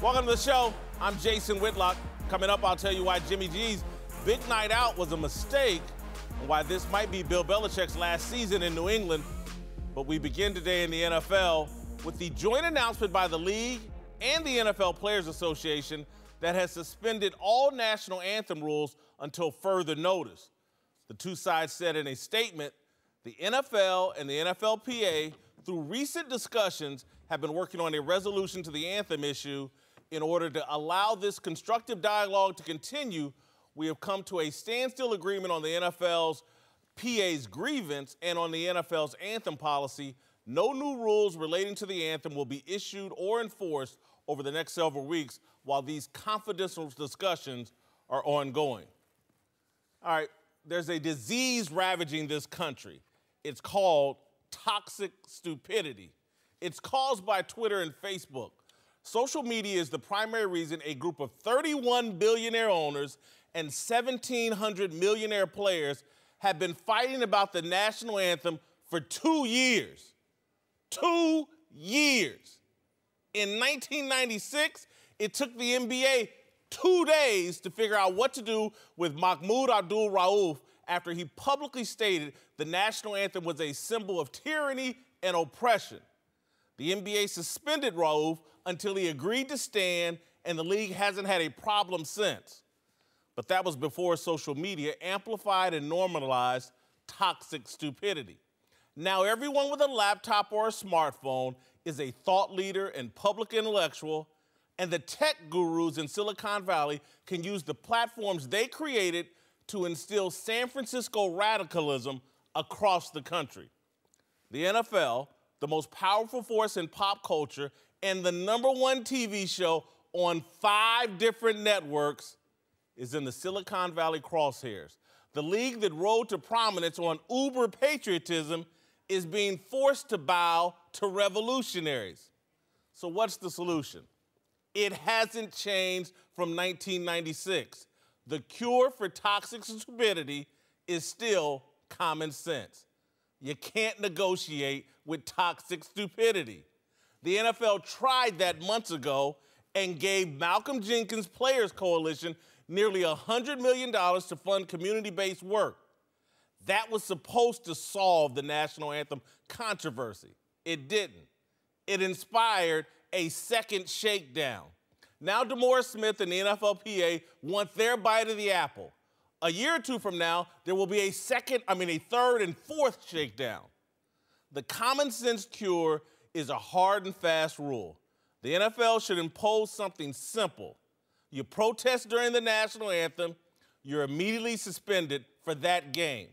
Welcome to the show. I'm Jason Whitlock. Coming up, I'll tell you why Jimmy G's big night out was a mistake and why this might be Bill Belichick's last season in New England. But we begin today in the NFL with the joint announcement by the league and the NFL Players Association that has suspended all national anthem rules until further notice. The two sides said in a statement, the NFL and the NFLPA, through recent discussions, have been working on a resolution to the anthem issue. In order to allow this constructive dialogue to continue, we have come to a standstill agreement on the NFL's PA's grievance and on the NFL's anthem policy. No new rules relating to the anthem will be issued or enforced over the next several weeks while these confidential discussions are ongoing. All right, there's a disease ravaging this country. It's called toxic stupidity. It's caused by Twitter and Facebook. Social media is the primary reason a group of 31 billionaire owners and 1,700 millionaire players have been fighting about the national anthem for 2 years. 2 years. In 1996, it took the NBA 2 days to figure out what to do with Mahmoud Abdul-Rauf after he publicly stated the national anthem was a symbol of tyranny and oppression. The NBA suspended Rauf until he agreed to stand, and the league hasn't had a problem since. But that was before social media amplified and normalized toxic stupidity. Now everyone with a laptop or a smartphone is a thought leader and public intellectual, and the tech gurus in Silicon Valley can use the platforms they created to instill San Francisco radicalism across the country. The NFL, the most powerful force in pop culture, and the #1 TV show on 5 different networks, is in the Silicon Valley crosshairs. The league that rode to prominence on uber patriotism is being forced to bow to revolutionaries. So what's the solution? It hasn't changed from 1996. The cure for toxic stupidity is still common sense. You can't negotiate with toxic stupidity. The NFL tried that months ago and gave Malcolm Jenkins Players Coalition nearly $100 million to fund community-based work. That was supposed to solve the national anthem controversy. It didn't. It inspired a second shakedown. Now A.Smith and the NFLPA want their bite of the apple. A year or two from now, there will be a third and fourth shakedown. The common sense cure is a hard and fast rule. The NFL should impose something simple. You protest during the national anthem, you're immediately suspended for that game.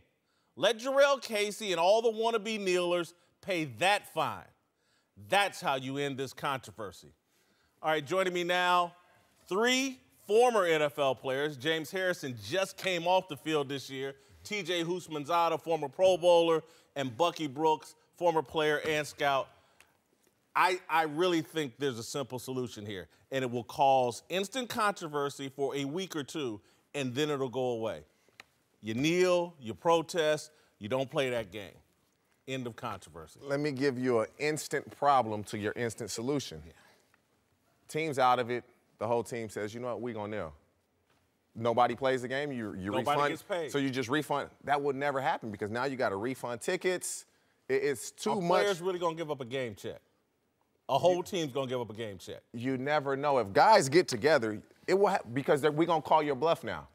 Let Jarrell Casey and all the wannabe kneelers pay that fine. That's how you end this controversy. All right, joining me now, 3 former NFL players. James Harrison just came off the field this year. T.J. Houshmandzadeh, former Pro Bowler, and Bucky Brooks, former player and scout. I really think there's a simple solution here, and it will cause instant controversy for a week or two, and then it'll go away. You kneel, you protest, you don't play that game. End of controversy. Let me give you an instant problem to your instant solution. Yeah. Team's out of it. The whole team says, you know what, we're going to kneel. Nobody plays the game, you refund. Nobody gets paid. So you just refund. That would never happen because now you got to refund tickets. It's too much. Players really going to give up a game check. A whole team's going to give up a game check. You never know. If guys get together, it will because we're going to call your bluff now.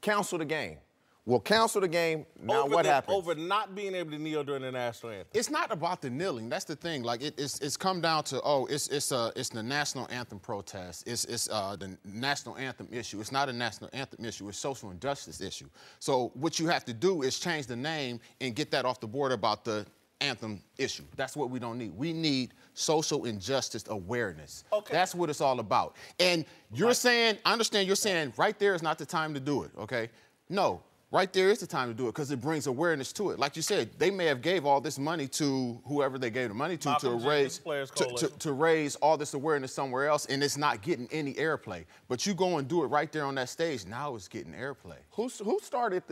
Cancel the game. We'll cancel the game. Now what happens? Over not being able to kneel during the national anthem. It's not about the kneeling. That's the thing. Like it's come down to it's the national anthem protest. It's the national anthem issue. It's not a national anthem issue. It's social injustice issue. So what you have to do is change the name and get that off the board about the anthem issue. That's what we don't need. We need social injustice awareness. Okay. That's what it's all about. And you're saying, I understand you're saying right there is not the time to do it, okay? No. Right there is the time to do it because it brings awareness to it. Like you said, they may have gave all this money to whoever they gave the money to raise all this awareness somewhere else, and it's not getting any airplay. But you go and do it right there on that stage, now it's getting airplay. Who started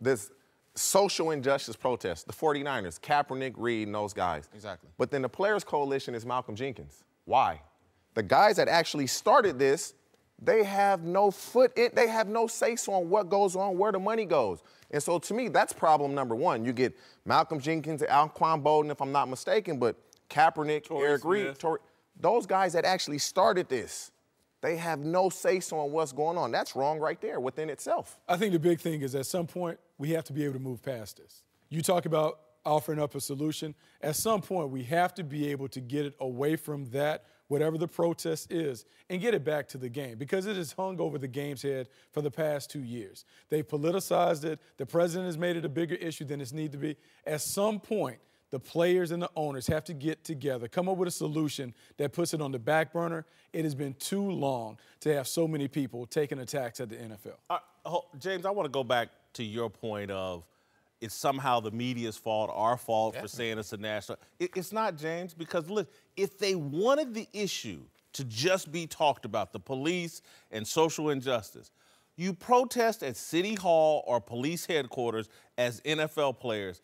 this social injustice protest? The 49ers, Kaepernick, Reed, and those guys. Exactly. But then the Players Coalition is Malcolm Jenkins. Why? the guys that actually started this, they have no foot in, they have no say-so on what goes on, where the money goes. And so to me, that's problem number one. You get Malcolm Jenkins, Alquan Bolden, if I'm not mistaken, but Kaepernick, Eric Reed, those guys that actually started this, they have no say-so on what's going on. That's wrong right there within itself. I think the big thing is at some point, we have to be able to move past this. You talk about offering up a solution. At some point, we have to be able to get it away from that, whatever the protest is, and get it back to the game, because it has hung over the game's head for the past 2 years. They've politicized it. The president has made it a bigger issue than it's need to be. At some point, the players and the owners have to get together, come up with a solution that puts it on the back burner. It has been too long to have so many people taking attacks at the NFL. James, I want to go back to your point of it's somehow the media's fault, our fault for saying it's a national. It's not, James, because look, if they wanted the issue to just be talked about, the police and social injustice, you protest at City Hall or police headquarters as NFL players,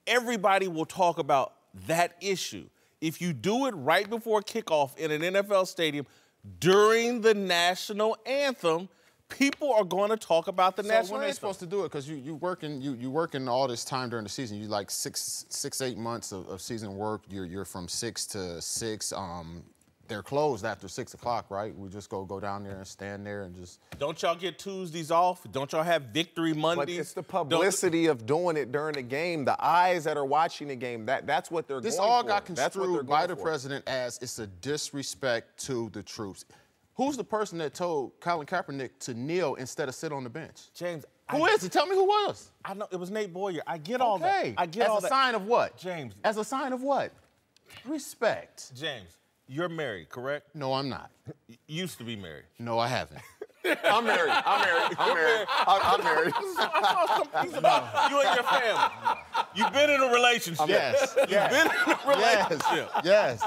everybody will talk about that issue. If you do it right before kickoff in an NFL stadium during the national anthem, people are going to talk about the national anthem. So when are they supposed to do it? Because you working all this time during the season. You like 8 months of season work. You're from 6 to 6. They're closed after 6 o'clock, right? We just go down there and stand there and just. Don't y'all get Tuesdays off? Don't y'all have Victory Mondays? But it's the publicity of doing it during the game. The eyes that are watching the game. That's what they're going for. This all got construed by the president as it's a disrespect to the troops. Who's the person that told Colin Kaepernick to kneel instead of sit on the bench? James. Who is it? Tell me who was. I know it was Nate Boyer. I get all that. I get all that. As a sign of what? James. As a sign of what? Respect. James, you're married, correct? No, I'm not. Used to be married. No, I haven't. I'm married. I'm married. I saw some piece about you and your family. You've been in a relationship. Yes. You've been in a relationship. Yes.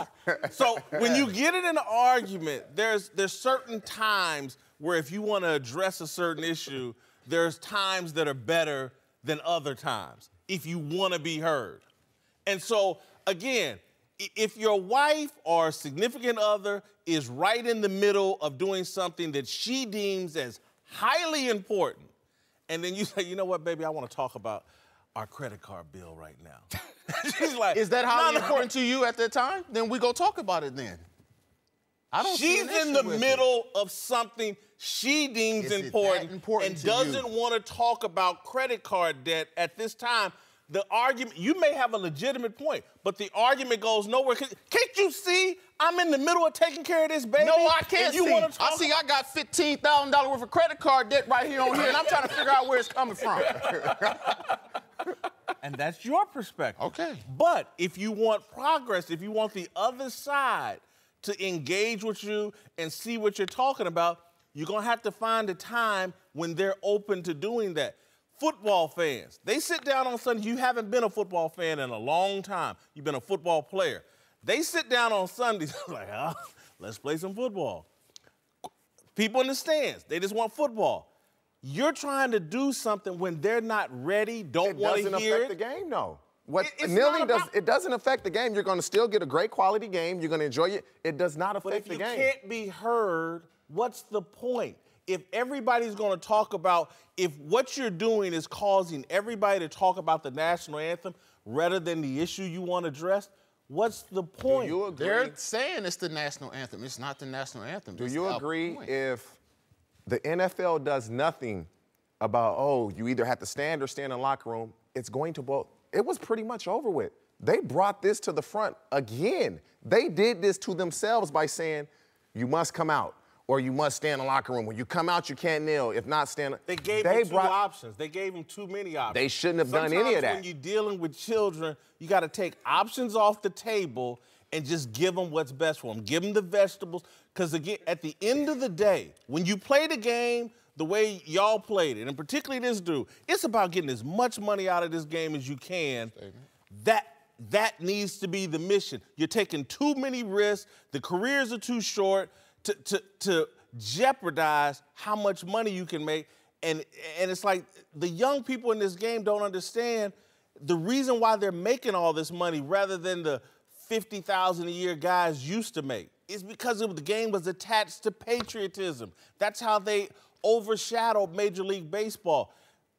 So when you get in an argument, there's certain times where if you want to address a certain issue, there's times that are better than other times if you want to be heard. And so, again, if your wife or significant other is right in the middle of doing something that she deems as highly important, and then you say, you know what, baby, I want to talk about our credit card bill right now. She's like, is that highly important to you at that time? Then we go talk about it then. I don't see an issue She's in the with middle of something she deems important and doesn't want to talk about credit card debt at this time. The argument, you may have a legitimate point, but the argument goes nowhere. Can't you see I'm in the middle of taking care of this baby? No, I can't see. I see I got $15,000 worth of credit card debt right here on here, and I'm trying to figure out where it's coming from. And that's your perspective. Okay. But if you want progress, if you want the other side to engage with you and see what you're talking about, you're going to have to find a time when they're open to doing that. Football fans, they sit down on Sunday. You haven't been a football fan in a long time. You've been a football player. They sit down on Sundays like, let's play some football. People in the stands, they just want football. You're trying to do something when they're not ready, don't want to hear it. It doesn't affect the game, though. It doesn't affect the game. You're going to still get a great quality game. You're going to enjoy it. It does not affect the game. But if you can't be heard, what's the point? If everybody's going to talk about, if what you're doing is causing everybody to talk about the national anthem rather than the issue you want addressed, what's the point? Do you agree? They're saying it's the national anthem. It's not the national anthem. Do you agree if the NFL does nothing about, oh, you either have to stand or stay in the locker room, it's going to both? It was pretty much over with. They brought this to the front again. They did this to themselves by saying, you must come out. Or you must stay in the locker room. When you come out, you can't kneel. If not, stand. They gave them two options. They gave them too many options. They shouldn't have done any of that. When you're dealing with children, you got to take options off the table and just give them what's best for them. Give them the vegetables. Because, again, at the end of the day, when you play the game the way y'all played it, and particularly this dude, it's about getting as much money out of this game as you can. That needs to be the mission. You're taking too many risks. The careers are too short to jeopardize how much money you can make. And it's like the young people in this game don't understand the reason why they're making all this money rather than the $50,000 a year guys used to make. is because the game was attached to patriotism. That's how they overshadowed Major League Baseball.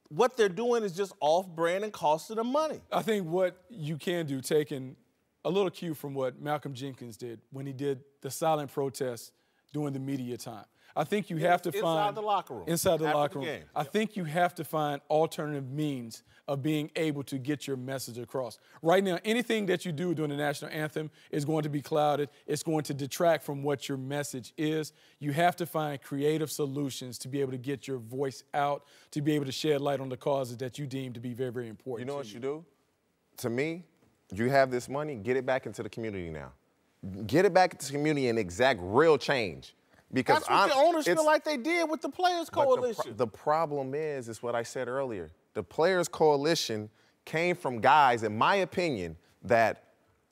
What they're doing is just off-brand and costing them money. I think what you can do, taking a little cue from what Malcolm Jenkins did when he did the silent protest during the media time. I think you have to find inside the locker room. Inside the after locker room. game. I think you have to find alternative means of being able to get your message across. Right now, anything that you do during the national anthem is going to be clouded. It's going to detract from what your message is. You have to find creative solutions to be able to get your voice out, to be able to shed light on the causes that you deem to be very, very important. You know what you do? To me, you have this money, get it back into the community now. Get it back into the community and exact real change. Because that's what the owners feel like they did with the Players Coalition. The problem is what I said earlier. The Players Coalition came from guys, in my opinion, that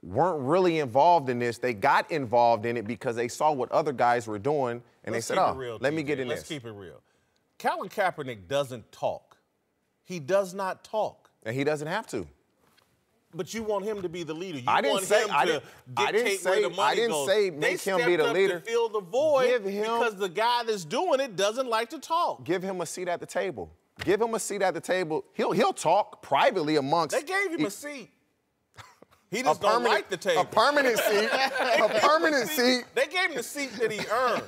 weren't really involved in this. They got involved in it because they saw what other guys were doing, and they said, let me get in this. Let's keep it real. Colin Kaepernick doesn't talk. He does not talk. And he doesn't have to. But you want him to be the leader. I didn't say make him be the leader. To fill the void because the guy that's doing it doesn't like to talk. Give him a seat at the table. Give him a seat at the table. He'll talk privately amongst. They gave him a seat. He just don't like the table. A permanent seat. A permanent seat. They gave him the seat that he earned.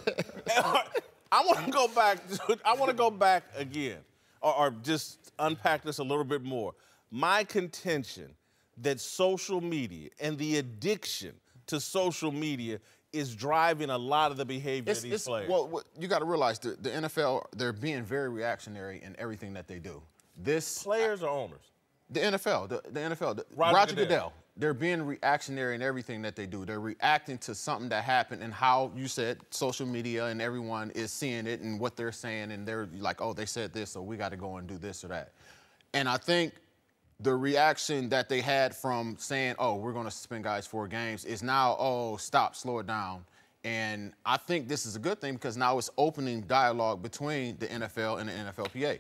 I want to go back. I want to go back again, or just unpack this a little bit more. My contention that social media and the addiction to social media is driving a lot of the behavior of these players. Well, you got to realize the NFL, they're being very reactionary in everything that they do. Players or owners? The NFL, the NFL, Roger Goodell. They're being reactionary in everything that they do. They're reacting to something that happened and how you said social media and everyone is seeing it and what they're saying, and they're like, oh, they said this, so we got to go and do this or that. And I think the reaction that they had from saying, oh, we're going to suspend guys 4 games is now, oh, stop, slow it down. And I think this is a good thing because now it's opening dialogue between the NFL and the NFLPA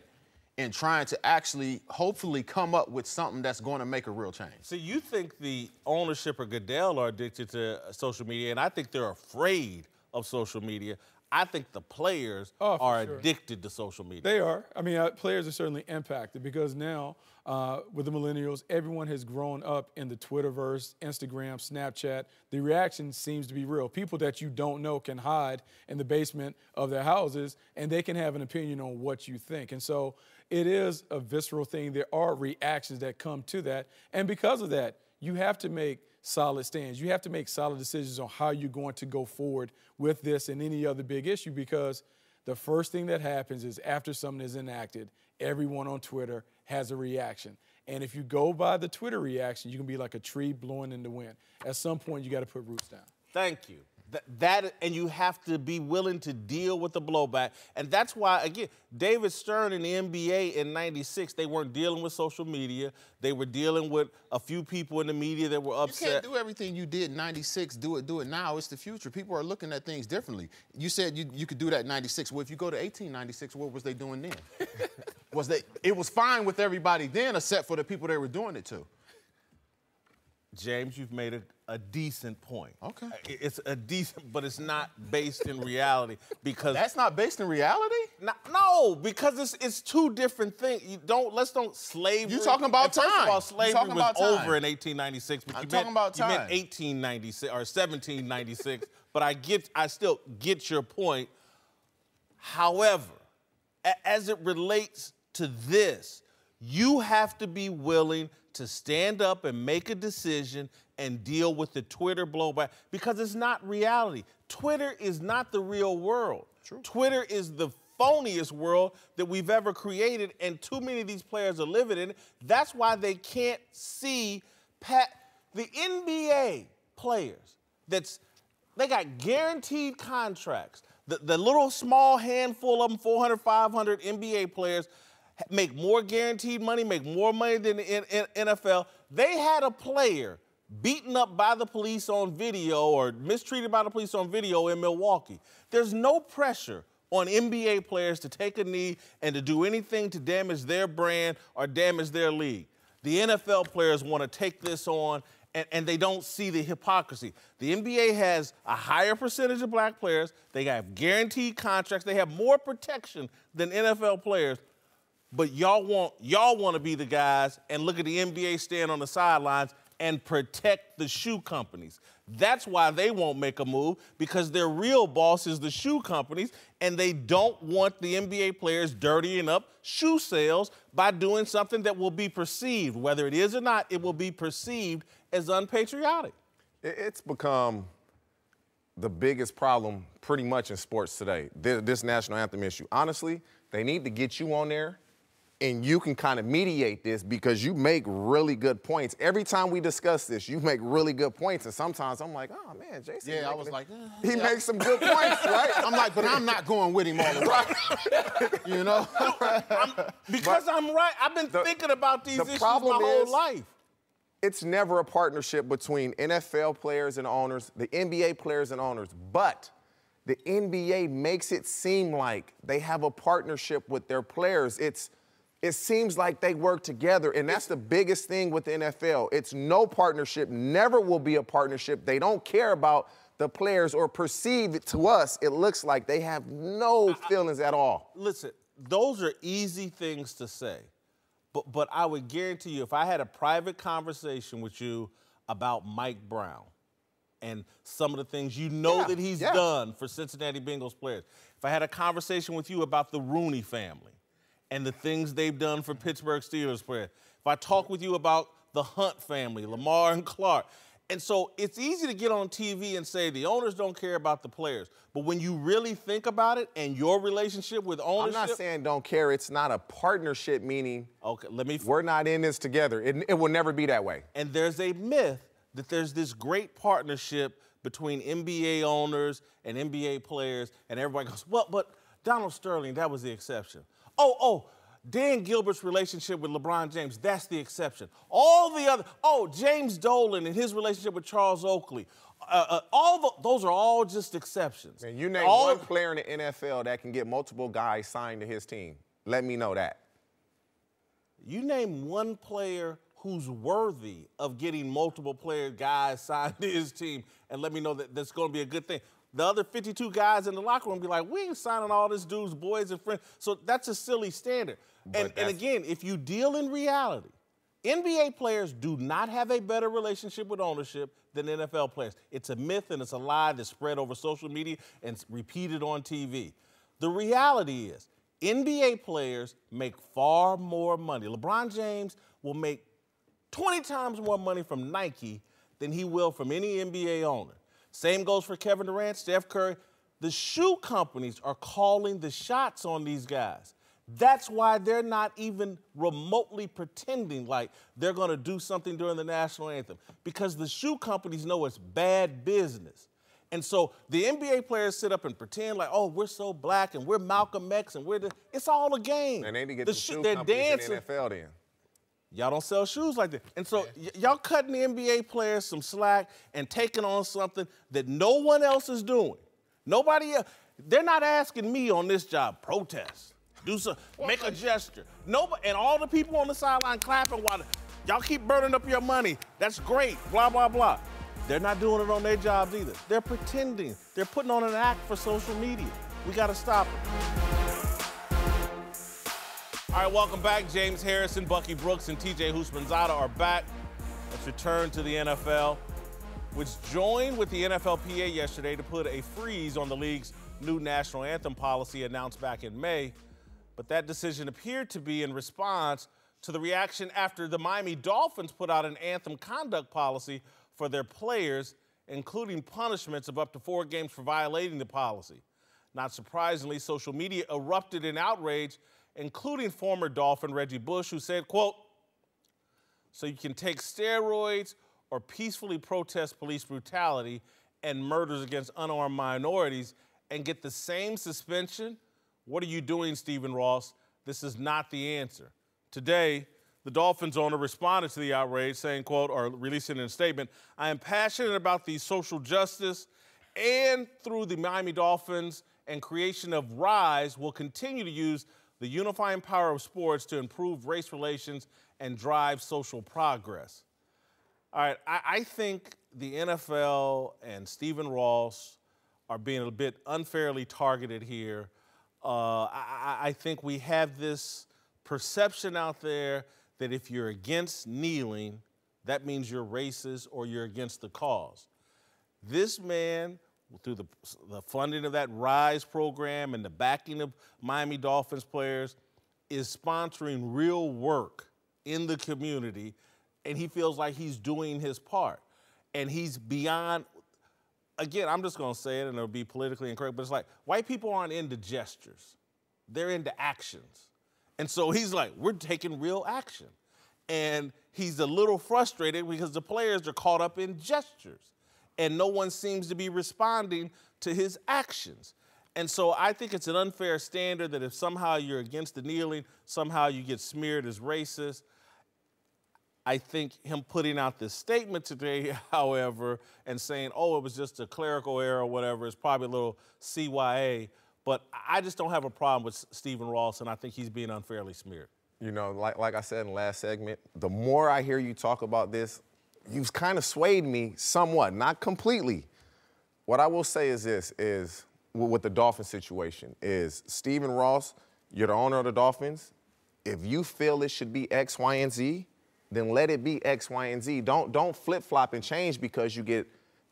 and trying to actually hopefully come up with something that's going to make a real change. So you think the ownership of Goodell are addicted to social media, and I think they're afraid of social media. I think the players are addicted to social media. They are. I mean, players are certainly impacted because now with the millennials, everyone has grown up in the Twitterverse, Instagram, Snapchat. The reaction seems to be real. People that you don't know can hide in the basement of their houses, and they can have an opinion on what you think. And so it is a visceral thing. There are reactions that come to that. And because of that, you have to make solid stands. You have to make solid decisions on how you're going to go forward with this and any other big issue, because the first thing that happens is after something is enacted, everyone on Twitter has a reaction. And if you go by the Twitter reaction, you can be like a tree blowing in the wind. At some point, you got to put roots down. Thank you. And you have to be willing to deal with the blowback. And that's why, again, David Stern in the NBA in '96, they weren't dealing with social media. They were dealing with a few people in the media that were upset. You can't do everything you did in '96, do it now. It's the future. People are looking at things differently. You said you could do that in '96. Well, if you go to 1896, what was they doing then? It was fine with everybody then, except for the people they were doing it to. James, you've made a decent point. Okay. It's a decent, but it's not based in reality because that's not based in reality. No, because it's two different things. Let's don't slavery. You talking about time? First of all, slavery was over in 1896. But I'm talking about time. You meant 1896 or 1796. But I still get your point. However, as it relates to this, you have to be willing to stand up and make a decision and deal with the Twitter blowback because it's not reality. Twitter is not the real world. True. Twitter is the phoniest world that we've ever created, and too many of these players are living in it. That's why they can't see the NBA players. They got guaranteed contracts. The little small handful of them, 400, 500 NBA players, make more guaranteed money, make more money than the NFL. They had a player beaten up by the police on video or mistreated by the police on video in Milwaukee. There's no pressure on NBA players to take a knee and to do anything to damage their brand or damage their league. The NFL players want to take this on and they don't see the hypocrisy. The NBA has a higher percentage of black players. They have guaranteed contracts. They have more protection than NFL players. But y'all want to be the guys and look at the NBA stand on the sidelines and protect the shoe companies. That's why they won't make a move, because their real boss is the shoe companies, and they don't want the NBA players dirtying up shoe sales by doing something that will be perceived, whether it is or not, it will be perceived as unpatriotic. It's become the biggest problem pretty much in sports today, this national anthem issue. Honestly, they need to get you on there and you can kind of mediate this, because you make really good points. Every time we discuss this, you make really good points. And sometimes I'm like, oh, man, Jason. Yeah, I was like, he makes some good points, right? I'm like, but I'm not going with him all the way. You know? I'm right. I've been thinking about these issues my whole life. It's never a partnership between NFL players and owners, the NBA players and owners. But the NBA makes it seem like they have a partnership with their players. It seems like they work together, and that's the biggest thing with the NFL. It's no partnership, never will be a partnership. They don't care about the players, or perceive it to us. It looks like they have no feelings at all. Listen, those are easy things to say, but I would guarantee you, if I had a private conversation with you about Mike Brown and some of the things that he's done for Cincinnati Bengals players, if I had a conversation with you about the Rooney family and the things they've done for Pittsburgh Steelers players, if I talk with you about the Hunt family, Lamar and Clark. And so it's easy to get on TV and say the owners don't care about the players. But when you really think about it and your relationship with ownership. I'm not saying don't care. It's not a partnership, meaning we're not in this together. It will never be that way. And there's a myth that there's this great partnership between NBA owners and NBA players, and everybody goes, well, but Donald Sterling, that was the exception. Dan Gilbert's relationship with LeBron James, that's the exception. All the other, James Dolan and his relationship with Charles Oakley, those are all just exceptions. And you name one player in the NFL that can get multiple guys signed to his team. Let me know that. You name one player who's worthy of getting multiple guys signed to his team, and let me know that that's going to be a good thing. The other 52 guys in the locker room be like, we ain't signing all this dude's boys and friends. So that's a silly standard. And again, if you deal in reality, NBA players do not have a better relationship with ownership than NFL players. It's a myth and it's a lie that's spread over social media and repeated on TV. The reality is, NBA players make far more money. LeBron James will make 20 times more money from Nike than he will from any NBA owner. Same goes for Kevin Durant, Steph Curry. The shoe companies are calling the shots on these guys. That's why they're not even remotely pretending like they're going to do something during the national anthem, because the shoe companies know it's bad business. And so the NBA players sit up and pretend like, oh, we're so black and we're Malcolm X and it's all a game. And they need to get the shoe companies in the NFL then. Y'all don't sell shoes like that. And so y'all cutting the NBA players some slack and taking on something that no one else is doing. Nobody else. They're not asking me on this job, protest, do some, make a gesture. Nobody, and all the people on the sideline clapping while y'all keep burning up your money. That's great, blah, blah, blah. They're not doing it on their jobs either. They're pretending. They're putting on an act for social media. We got to stop it. All right, welcome back. James Harrison, Bucky Brooks, and TJ Houshmandzadeh are back. Let's return to the NFL, which joined with the NFLPA yesterday to put a freeze on the league's new national anthem policy announced back in May. But that decision appeared to be in response to the reaction after the Miami Dolphins put out an anthem conduct policy for their players, including punishments of up to 4 games for violating the policy. Not surprisingly, social media erupted in outrage, including former Dolphin Reggie Bush, who said, quote, so you can take steroids or peacefully protest police brutality and murders against unarmed minorities and get the same suspension? What are you doing, Stephen Ross? This is not the answer. Today, the Dolphins owner responded to the outrage, saying, quote, or releasing a statement, I am passionate about the social justice, and through the Miami Dolphins and creation of RISE, will continue to use the unifying power of sports to improve race relations and drive social progress. All right, I think the NFL and Stephen Ross are being a bit unfairly targeted here. I think we have this perception out there that if you're against kneeling, that means you're racist or you're against the cause. This man, through the funding of that RISE program and the backing of Miami Dolphins players, is sponsoring real work in the community, and he feels like he's doing his part. And he's beyond, again, I'm just gonna say it and it'll be politically incorrect, but it's like, white people aren't into gestures. They're into actions. And so he's like, we're taking real action. And he's a little frustrated because the players are caught up in gestures and no one seems to be responding to his actions. And so I think it's an unfair standard that if somehow you're against the kneeling, somehow you get smeared as racist. I think him putting out this statement today, however, and saying, oh, it was just a clerical error or whatever, is probably a little CYA. But I just don't have a problem with Stephen Ross, and I think he's being unfairly smeared. You know, like I said in the last segment, the more I hear you talk about this, you've kind of swayed me somewhat, not completely. What I will say is this, is with the Dolphins situation, is Stephen Ross, you're the owner of the Dolphins. If you feel it should be X, Y, and Z, then let it be X, Y, and Z. Don't flip-flop and change because you get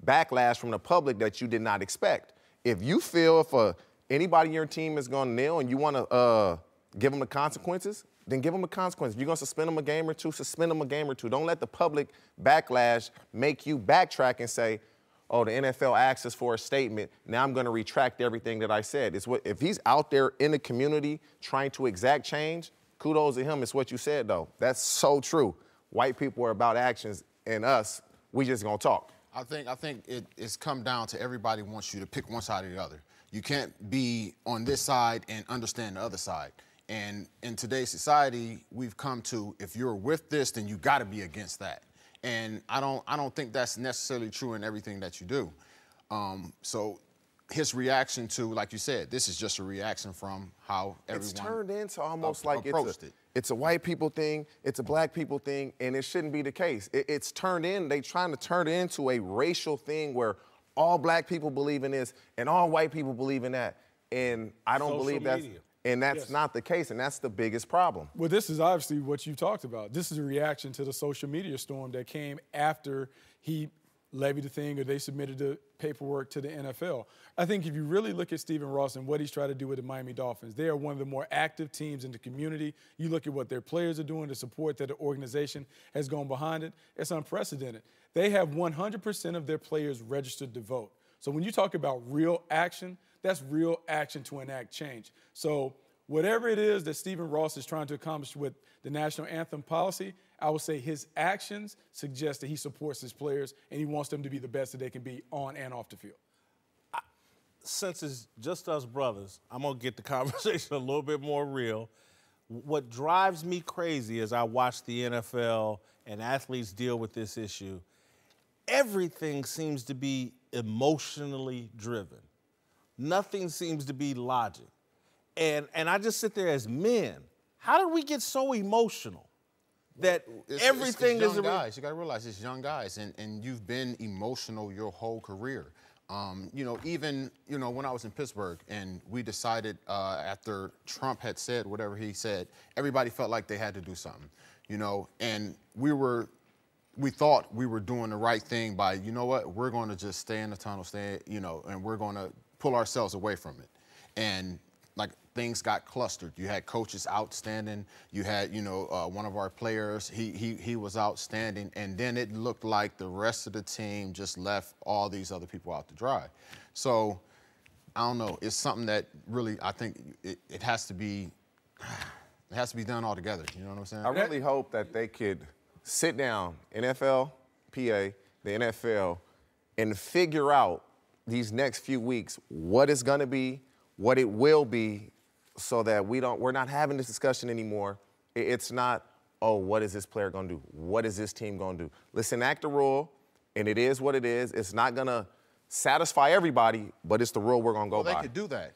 backlash from the public that you did not expect. If you feel if anybody in your team is going to kneel and you want to give them the consequences, then give them the consequences. If you're going to suspend them a game or two, suspend them a game or two. Don't let the public backlash make you backtrack and say, oh, the NFL asked us for a statement. Now I'm going to retract everything that I said. If he's out there in the community trying to exact change, kudos to him. It's what you said, though. That's so true. White people are about actions, and us, we just gonna talk. I think it's come down to everybody wants you to pick one side or the other. You can't be on this side and understand the other side. And in today's society, we've come to, if you're with this, then you got to be against that. And I don't think that's necessarily true in everything that you do. So his reaction to, like you said, this is just a reaction from how everyone it's turned into almost like it's a white people thing, it's a black people thing, and it shouldn't be the case. It's turned in, they trying to turn it into a racial thing where all black people believe in this and all white people believe in that. And I don't believe that's, and that's not the case, and that's the biggest problem. Well, this is obviously what you talked about. This is a reaction to the social media storm that came after he levied the thing or they submitted the paperwork to the NFL. I think if you really look at Stephen Ross and what he's trying to do with the Miami Dolphins, they are one of the more active teams in the community. You look at what their players are doing, the support that the organization has gone behind it, it's unprecedented. They have 100% of their players registered to vote. So when you talk about real action, that's real action to enact change. So whatever it is that Stephen Ross is trying to accomplish with the national anthem policy, I would say his actions suggest that he supports his players and he wants them to be the best that they can be on and off the field. Since it's just us brothers, I'm going to get the conversation a little bit more real. What drives me crazy as I watch the NFL and athletes deal with this issue, everything seems to be emotionally driven. Nothing seems to be logic. And I just sit there as men. How did we get so emotional that everything it's young guys. You got to realize it's young guys, and you've been emotional your whole career. Even when I was in Pittsburgh and we decided after Trump had said whatever he said, everybody felt like they had to do something, and we thought we were doing the right thing by, we're going to just stay in the tunnel, and we're going to pull ourselves away from it. And things got clustered. You had coaches outstanding. You had, one of our players, he was outstanding. And then it looked like the rest of the team just left all these other people out to dry. So, I don't know. It's something that really, I think it has to be done all together. You know what I'm saying? I really hope that they could sit down, NFLPA, the NFL, and figure out these next few weeks what it's going to be, what it will be, so that we're not having this discussion anymore. It's not, oh, what is this player going to do? What is this team going to do? Let's enact the rule, and it is what it is. It's not going to satisfy everybody, but it's the rule we're going to go by. They could do that.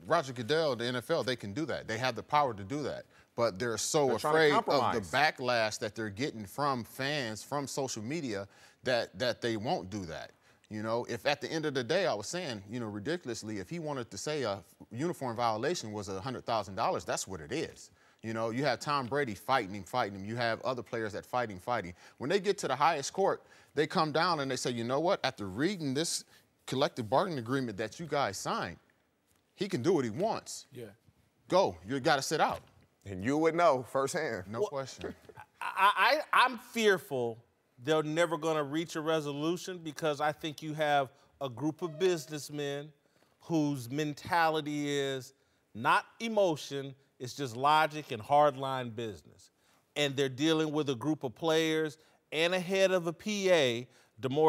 Roger Goodell, the NFL, they can do that. They have the power to do that. but they're so They're trying to afraid of compromise. the backlash that they're getting from fans, from social media, that they won't do that. You know, if at the end of the day, I was saying, you know, ridiculously, if he wanted to say a uniform violation was $100,000, that's what it is. You know, you have Tom Brady fighting him. You have other players that fight him. When they get to the highest court, they come down and they say, you know what? After reading this collective bargaining agreement that you guys signed, he can do what he wants. Yeah. Go. You got to sit out. And you would know firsthand. No question. I'm fearful they're never going to reach a resolution because I think you have a group of businessmen whose mentality is not emotion, it's just logic and hardline business. And they're dealing with a group of players and a head of a PA,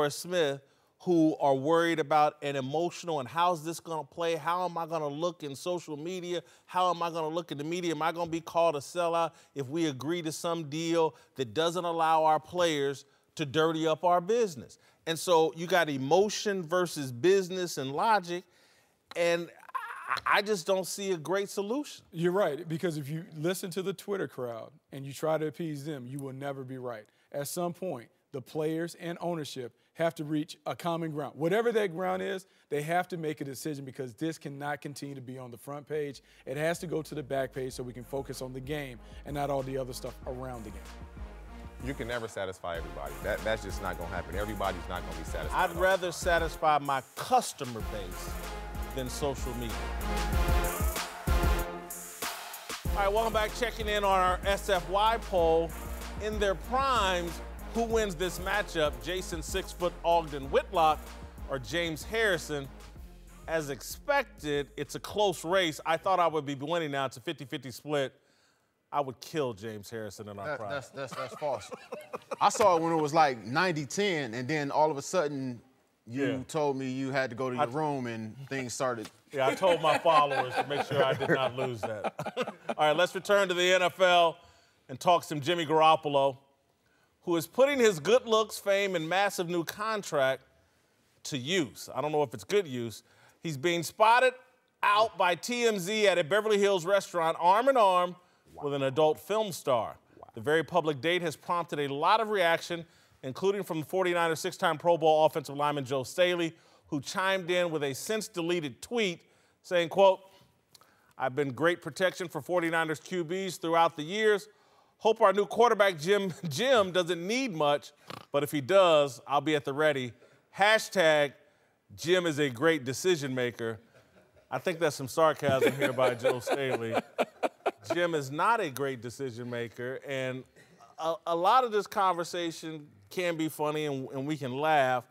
A.Smith, who are worried about an emotional and how's this going to play? How am I going to look in social media? How am I going to look in the media? Am I going to be called a sellout if we agree to some deal that doesn't allow our players to dirty up our business? And so you got emotion versus business and logic, and I just don't see a great solution. You're right, because if you listen to the Twitter crowd and you try to appease them, you will never be right. At some point, the players and ownership have to reach a common ground. Whatever that ground is, they have to make a decision because this cannot continue to be on the front page. It has to go to the back page so we can focus on the game and not all the other stuff around the game. You can never satisfy everybody. That's just not going to happen. Everybody's not going to be satisfied. I'd rather satisfy my customer base than social media. All right, welcome back. Checking in on our SFY poll. In their primes, who wins this matchup, Jason 6-foot Ogden Whitlock or James Harrison? As expected, it's a close race. I thought I would be winning now. It's a 50-50 split. I would kill James Harrison in our prime. That's false. I saw it when it was like 90-10, and then all of a sudden you told me you had to go to your room and things started. Yeah, I told my followers to make sure I did not lose that. All right, let's return to the NFL and talk some Jimmy Garoppolo, who is putting his good looks, fame, and massive new contract to use. I don't know if it's good use. He's being spotted out by TMZ at a Beverly Hills restaurant, arm in arm with an adult film star. The very public date has prompted a lot of reaction, including from the 49ers six-time Pro Bowl offensive lineman Joe Staley, who chimed in with a since-deleted tweet saying, quote, "I've been great protection for 49ers QBs throughout the years. Hope our new quarterback, Jim doesn't need much, but if he does, I'll be at the ready. Hashtag Jim is a great decision maker." I think that's some sarcasm here by Joe Staley. Jim is not a great decision maker, and a lot of this conversation can be funny and we can laugh,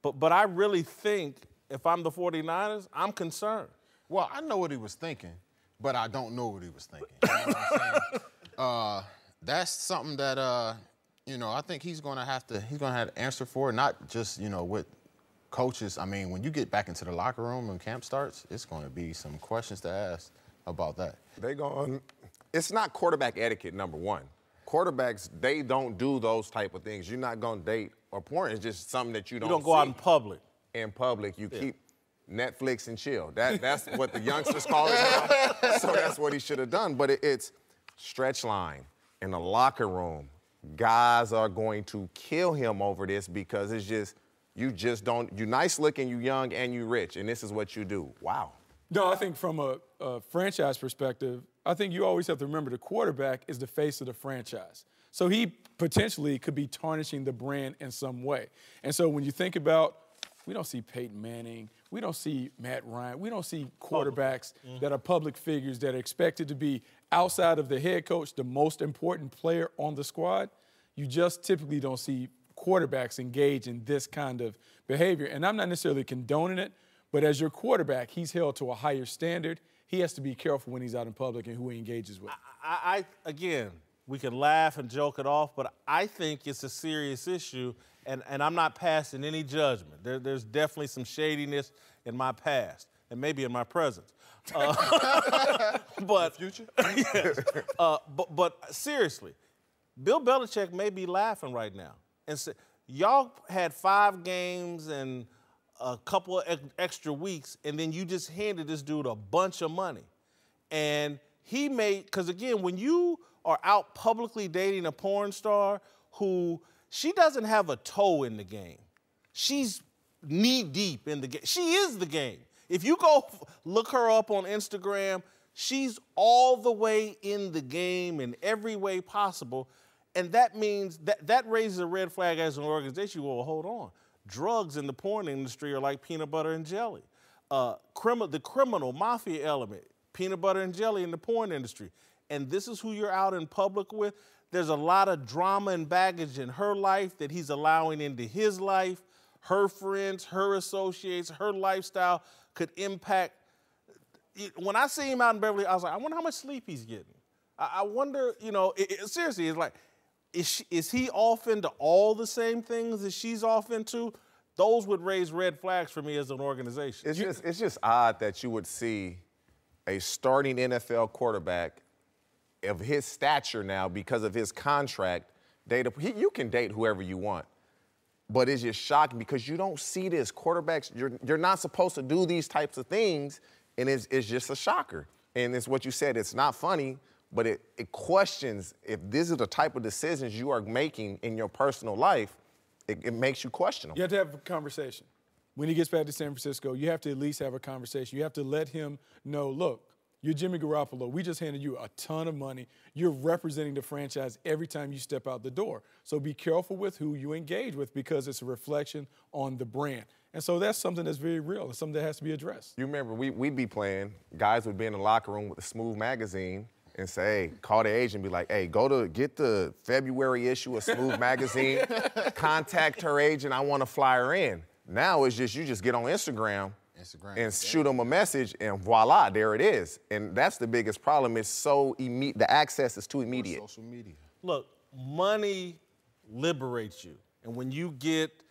but I really think if I'm the 49ers, I'm concerned. Well, I know what he was thinking, but I don't know what he was thinking. You know what I'm saying? That's something that, you know, I think he's going to have to answer for, not just, you know, with coaches. I mean, when you get back into the locker room and camp starts, it's going to be some questions to ask about that. It's not quarterback etiquette, number one. Quarterbacks, they don't do those type of things. You're not going to date or porn. It's just something that you don't go out in public. In public, you keep Netflix and chill. That's what the youngsters call it now. So that's what he should have done. But it's stretch line in the locker room. Guys are going to kill him over this because it's just, you just don't, you nice looking, you young, and you rich, and this is what you do. Wow. No, I think from a franchise perspective, I think you always have to remember the quarterback is the face of the franchise. So he potentially could be tarnishing the brand in some way. And so when you think about, we don't see Peyton Manning, we don't see Matt Ryan, we don't see quarterbacks that are public figures that are expected to be outside of the head coach, the most important player on the squad. You just typically don't see quarterbacks engage in this kind of behavior. And I'm not necessarily condoning it, but as your quarterback, he's held to a higher standard. He has to be careful when he's out in public and who he engages with. Again, we can laugh and joke it off, but I think it's a serious issue, and I'm not passing any judgment. There's definitely some shadiness in my past and maybe in my present. But Future? Yes. But seriously, Bill Belichick may be laughing right now and say, y'all had 5 games and a couple of extra weeks, and then you just handed this dude a bunch of money. And he made, because again, when you are out publicly dating a porn star who, she doesn't have a toe in the game. She's knee deep in the game. She is the game. If you go look her up on Instagram, she's all the way in the game in every way possible. And that means that raises a red flag as an organization. Well, hold on. Drugs in the porn industry are like peanut butter and jelly. The criminal mafia element, peanut butter and jelly in the porn industry. And this is who you're out in public with. There's a lot of drama and baggage in her life that he's allowing into his life. Her friends, her associates, her lifestyle could impact. When I see him out in Beverly, I was like, I wonder how much sleep he's getting. I wonder, seriously, it's like, is he off into all the same things that she's off into? Those would raise red flags for me as an organization. It's just odd that you would see a starting NFL quarterback of his stature now, because of his contract, you can date whoever you want. But it's just shocking because you don't see this. Quarterbacks, you're not supposed to do these types of things, and it's just a shocker. And it's what you said, it's not funny, but it questions if this is the type of decisions you are making in your personal life, it makes you question them. You have to have a conversation. When he gets back to San Francisco, you have to at least have a conversation. You have to let him know, look, you're Jimmy Garoppolo. We just handed you a ton of money. You're representing the franchise every time you step out the door. So be careful with who you engage with because it's a reflection on the brand. And so that's something that's very real. It's something that has to be addressed. You remember, we'd be playing, guys would be in the locker room with a Smooth magazine and say, hey, call the agent and be like, hey, get the February issue of Smooth magazine, contact her agent, I want to fly her in. Now it's just, you just get on Instagram and shoot them a message, and voila, there it is. And that's the biggest problem. It's so the access is too immediate. Social media. Look, money liberates you. And when you get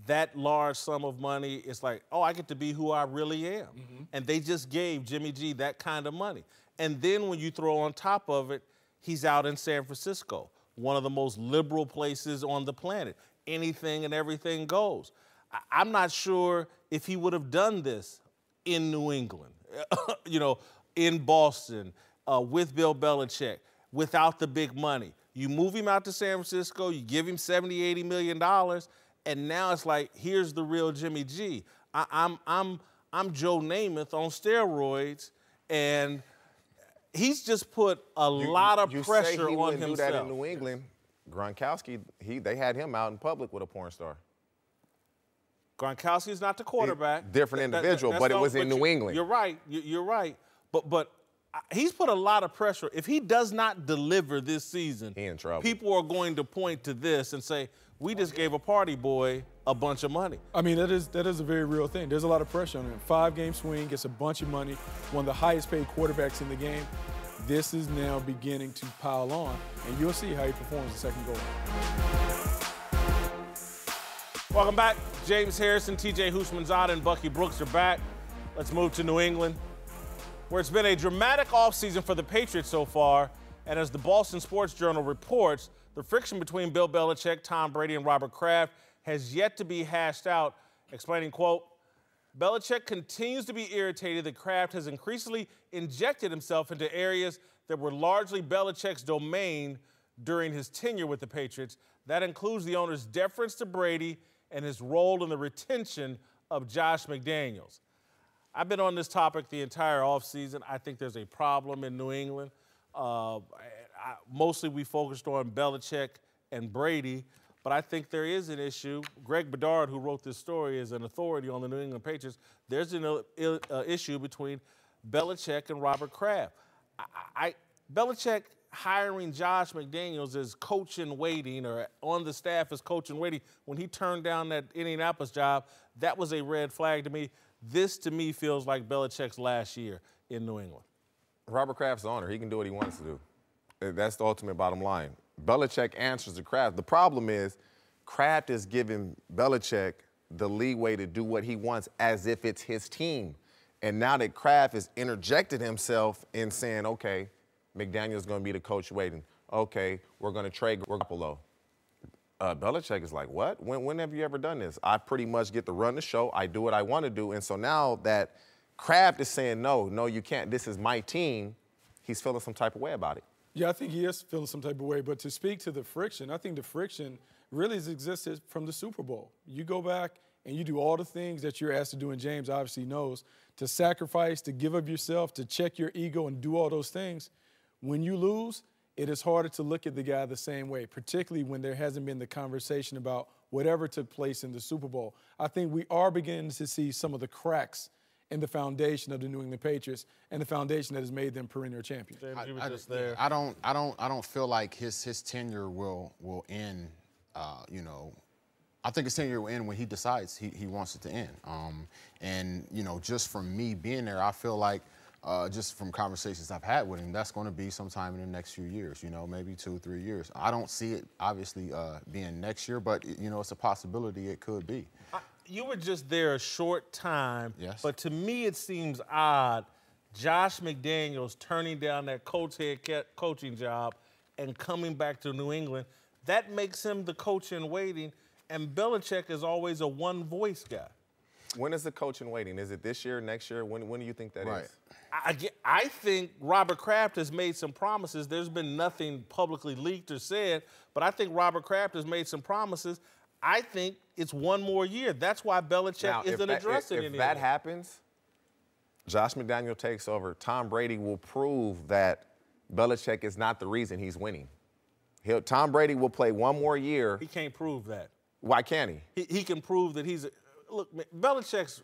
that large sum of money, it's like, oh, I get to be who I really am. Mm-hmm. And they just gave Jimmy G that kind of money. And then when you throw on top of it, he's out in San Francisco, one of the most liberal places on the planet. Anything and everything goes. I'm not sure if he would have done this in New England, in Boston, with Bill Belichick, without the big money. You move him out to San Francisco, you give him $70, $80 million, and now it's like, here's the real Jimmy G. I'm Joe Namath on steroids, and he's just put a lot of pressure on himself. You say he wouldn't do that in New England. Gronkowski, they had him out in public with a porn star. Gronkowski's not the quarterback. Different individual, but it was in New England. You're right. You're right. But he's put a lot of pressure. If he does not deliver this season, he in trouble. People are going to point to this and say, we just gave a party boy a bunch of money. I mean, that is a very real thing. There's a lot of pressure on him. 5-game swing, gets a bunch of money, one of the highest paid quarterbacks in the game. This is now beginning to pile on, and you'll see how he performs the second go. Welcome back. James Harrison, TJ Houshmandzadeh, and Bucky Brooks are back. Let's move to New England, where it's been a dramatic offseason for the Patriots so far. And as the Boston Sports Journal reports, the friction between Bill Belichick, Tom Brady, and Robert Kraft has yet to be hashed out, explaining, quote, Belichick continues to be irritated that Kraft has increasingly injected himself into areas that were largely Belichick's domain during his tenure with the Patriots. That includes the owner's deference to Brady and his role in the retention of Josh McDaniels. I've been on this topic the entire offseason. I think there's a problem in New England. Mostly we focused on Belichick and Brady, but I think there is an issue. Greg Bedard, who wrote this story, is an authority on the New England Patriots. There's an issue between Belichick and Robert Kraft. Belichick hiring Josh McDaniels as coach in waiting or on the staff as coach in waiting, when he turned down that Indianapolis job, that was a red flag to me. This, to me, feels like Belichick's last year in New England. Robert Kraft's the owner. He can do what he wants to do. That's the ultimate bottom line. Belichick answers to Kraft. The problem is Kraft is giving Belichick the leeway to do what he wants as if it's his team. And now that Kraft has interjected himself in saying, okay, McDaniel's going to be the coach waiting. Okay, we're going to trade Garoppolo. Belichick is like, what? When have you ever done this? I pretty much get to run the show. I do what I want to do. And so now that Kraft is saying, no, you can't. This is my team. he's feeling some type of way about it. Yeah, I think he is feeling some type of way. But to speak to the friction, I think the friction really has existed from the Super Bowl. You go back and you do all the things that you're asked to do, and James obviously knows, to sacrifice, to give up yourself, to check your ego and do all those things. When you lose, it is harder to look at the guy the same way, particularly when there hasn't been the conversation about whatever took place in the Super Bowl. I think we are beginning to see some of the cracks in the foundation of the New England Patriots and the foundation that has made them perennial champions. James, you were just there. I don't feel like his tenure will end. You know, I think his tenure will end when he decides he wants it to end. And you know, just from me being there, I feel like just from conversations I've had with him, that's going to be sometime in the next few years. You know, maybe 2 or 3 years. I don't see it obviously being next year, but you know, it's a possibility it could be. You were just there a short time, yes. But to me it seems odd Josh McDaniels turning down that coaching job and coming back to New England. That makes him the coach in waiting, and Belichick is always a one-voice guy. When is the coach in waiting? Is it this year, next year? When do you think that is? I think Robert Kraft has made some promises. There's been nothing publicly leaked or said, but I think Robert Kraft has made some promises. I think it's one more year. That's why Belichick isn't addressing it. If that happens, Josh McDaniels takes over. Tom Brady will prove that Belichick is not the reason he's winning. Tom Brady will play one more year. He can't prove that. Why can't he? He can prove that he's look, Belichick's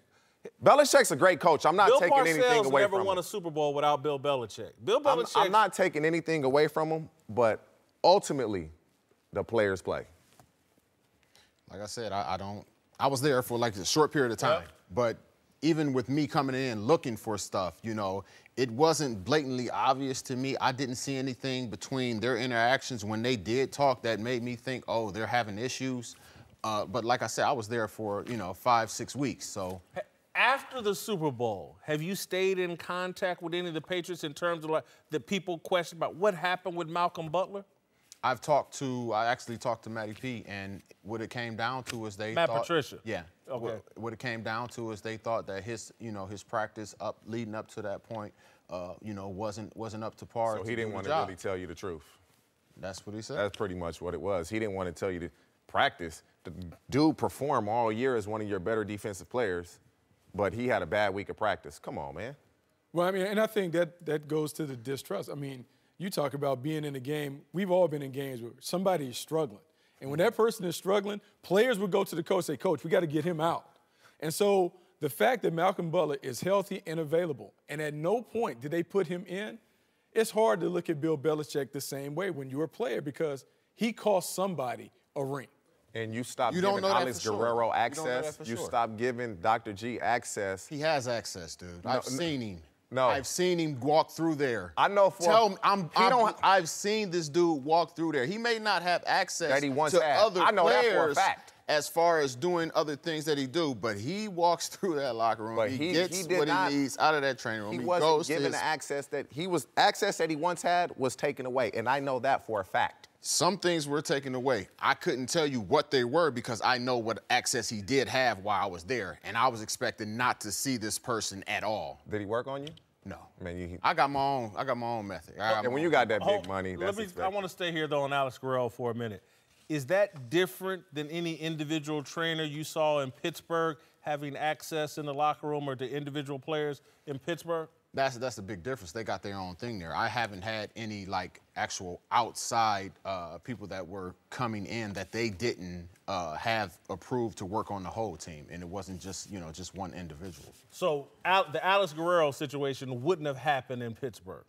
a great coach. I'm not taking anything away from him. Bill Parcells never won a Super Bowl without Bill Belichick. Bill Belichick. I'm not taking anything away from him, but ultimately, the players play. Like I said, I was there for like a short period of time, but even with me coming in looking for stuff, you know, it wasn't blatantly obvious to me. I didn't see anything between their interactions when they did talk that made me think, oh, they're having issues. But like I said, I was there for, you know, 5-6 weeks, so. After the Super Bowl, have you stayed in contact with any of the Patriots in terms of like the people question about what happened with Malcolm Butler? I actually talked to Matty P, and what it came down to is they Matt thought. Patricia. Yeah. Okay. What it came down to is they thought that his practice leading up to that point, you know, wasn't up to par. So he didn't want to really tell you the truth. That's what he said. That's pretty much what it was. He didn't want to tell you to practice. The dude performed all year as one of your better defensive players, but he had a bad week of practice. Come on, man. Well, I mean, and I think that goes to the distrust. I mean, you talk about being in a game. We've all been in games where somebody is struggling. And when that person is struggling, players would go to the coach and say, Coach, we got to get him out. And so the fact that Malcolm Butler is healthy and available, and at no point did they put him in, it's hard to look at Bill Belichick the same way when you're a player because he cost somebody a ring. And you stopped giving Alex Guerrero access. You stopped giving Dr. G access. He has access, dude. I've seen him. No. I've seen him walk through there. I know for I've seen this dude walk through there. He may not have access that he once to had. other I know players that for a fact. As far as doing other things that he do, but he walks through that locker room. But he gets what he needs out of that training room. He wasn't given the access that he once had was taken away, and I know that for a fact. Some things were taken away. I couldn't tell you what they were because I know what access he did have while I was there, and I was expecting not to see this person at all. Did he work on you? No. Man, I got my own method. And when you got that big money, that's expected. I want to stay here, though, on Alex Guerrero for a minute. Is that different than any individual trainer you saw in Pittsburgh having access in the locker room or to individual players in Pittsburgh? That's a big difference. They got their own thing there. I haven't had any, like, actual outside people that were coming in that they didn't have approved to work on the whole team, and it wasn't just, you know, just one individual. So the Alex Guerrero situation wouldn't have happened in Pittsburgh?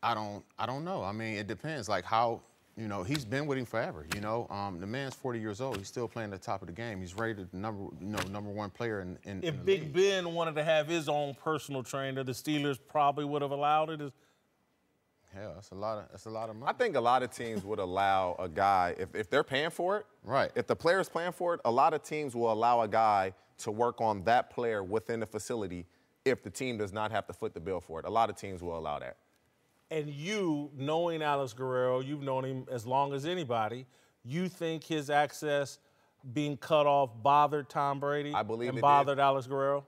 I don't know. I mean, it depends, like, how, you know, he's been with him forever, you know. The man's 40 years old. He's still playing at the top of the game. He's rated number one player in the league. If Big Ben wanted to have his own personal trainer, the Steelers probably would have allowed it. Hell, that's a lot of money. I think a lot of teams would allow a guy, if they're paying for it, right? If the player's paying for it, a lot of teams will allow a guy to work on that player within the facility if the team does not have to foot the bill for it. A lot of teams will allow that. And you, knowing Alex Guerrero, you've known him as long as anybody, you think his access being cut off bothered Tom Brady? I believe and it bothered did. Alex Guerrero?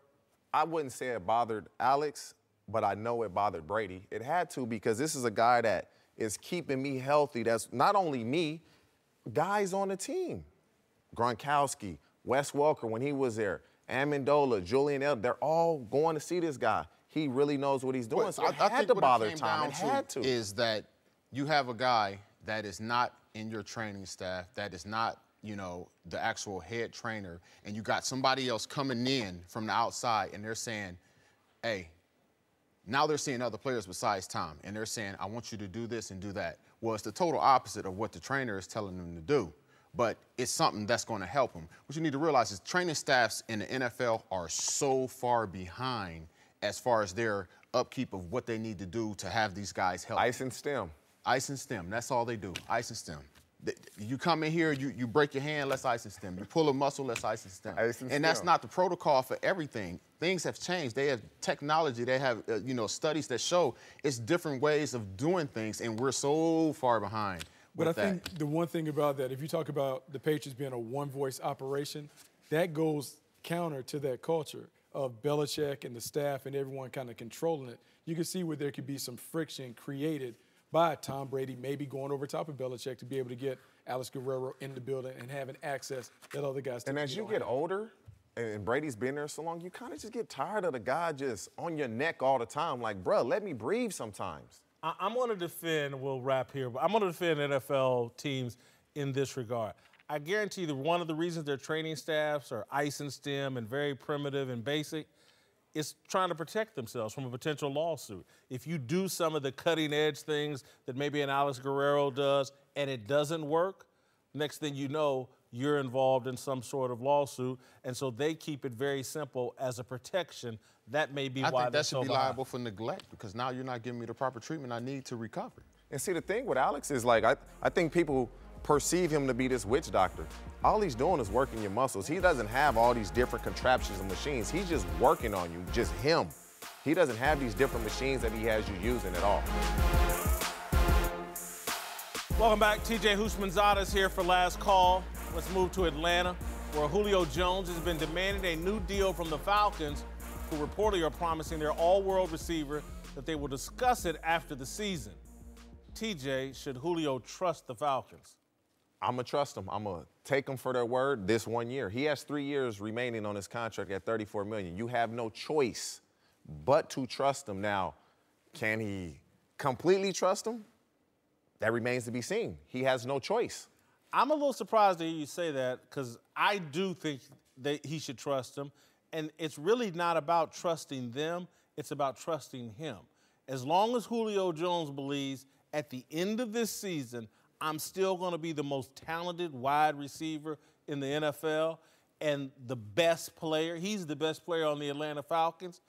I wouldn't say it bothered Alex. but I know it bothered Brady. It had to, because this is a guy that is keeping me healthy. That's not only me, guys on the team. Gronkowski, Wes Welker when he was there, Amendola, Julian Edelman, they're all going to see this guy. He really knows what he's doing. Well, so it had to bother Tom. It had to. Is that you have a guy that is not in your training staff, that is not, you know, the actual head trainer, and you got somebody else coming in from the outside, and they're saying, hey, now they're seeing other players besides Tom, and they're saying, I want you to do this and do that. Well, it's the total opposite of what the trainer is telling them to do, but it's something that's going to help them. What you need to realize is training staffs in the NFL are so far behind as far as their upkeep of what they need to do to have these guys healthy. Ice and stem. Ice and stem, that's all they do, ice and stem. You come in here, you break your hand, let's ice and stem. You pull a muscle, let's ice and stem. Ice and and that's not the protocol for everything. Things have changed. They have technology. They have studies that show it's different ways of doing things, and we're so far behind. But I think the one thing about that, if you talk about the Patriots being a one-voice operation, that goes counter to that culture of Belichick and the staff and everyone kind of controlling it. You can see where there could be some friction created by Tom Brady maybe going over top of Belichick to be able to get Alex Guerrero in the building and having access that other guys. And as you get older, and Brady's been there so long, you kind of just get tired of the guy just on your neck all the time. Like, bro, let me breathe sometimes. I'm going to defend, we'll wrap here, but I'm going to defend NFL teams in this regard. I guarantee that one of the reasons their training staffs are ice and stem and very primitive and basic is trying to protect themselves from a potential lawsuit. If you do some of the cutting-edge things that maybe an Alex Guerrero does and it doesn't work, next thing you know, you're involved in some sort of lawsuit, and so they keep it very simple as a protection. That may be why I think they're that so should be behind. liable for neglect, because now you're not giving me the proper treatment I need to recover. And see, the thing with Alex is, like, I think people perceive him to be this witch doctor. All he's doing is working your muscles. He doesn't have all these different contraptions and machines. He's just working on you, just him. He doesn't have these different machines that he has you using at all. Welcome back. TJ Houshmandzadeh is here for Last Call. Let's move to Atlanta, where Julio Jones has been demanding a new deal from the Falcons, who reportedly are promising their all-world receiver that they will discuss it after the season. TJ, should Julio trust the Falcons? I'm going to trust him. I'm going to take him for their word this 1 year. He has 3 years remaining on his contract at $34 million. You have no choice but to trust him. Now, can he completely trust him? That remains to be seen. He has no choice. I'm a little surprised to hear you say that, because I do think that he should trust them. And it's really not about trusting them. It's about trusting him. As long as Julio Jones believes at the end of this season, I'm still going to be the most talented wide receiver in the NFL and the best player. He's the best player on the Atlanta Falcons.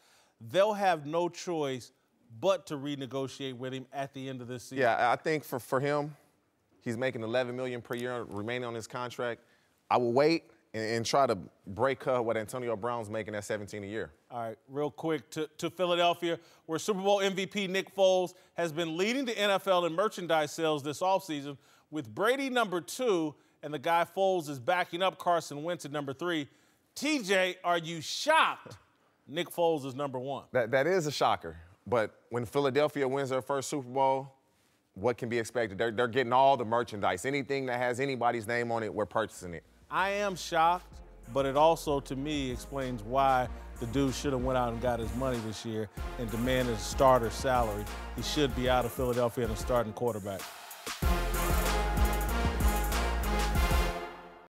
They'll have no choice but to renegotiate with him at the end of this season. Yeah, I think for him, he's making $11 million per year remaining on his contract. I will wait and try to break what Antonio Brown's making at $17 a year. All right, real quick to Philadelphia, where Super Bowl MVP Nick Foles has been leading the NFL in merchandise sales this offseason, with Brady #2 and the guy Foles is backing up Carson Wentz at #3. TJ, are you shocked Nick Foles is #1? That is a shocker. But when Philadelphia wins their first Super Bowl, what can be expected? They're getting all the merchandise. Anything that has anybody's name on it, we're purchasing it. I am shocked, but it also, to me, explains why the dude should have went out and got his money this year and demanded a starter salary. He should be out of Philadelphia and a starting quarterback.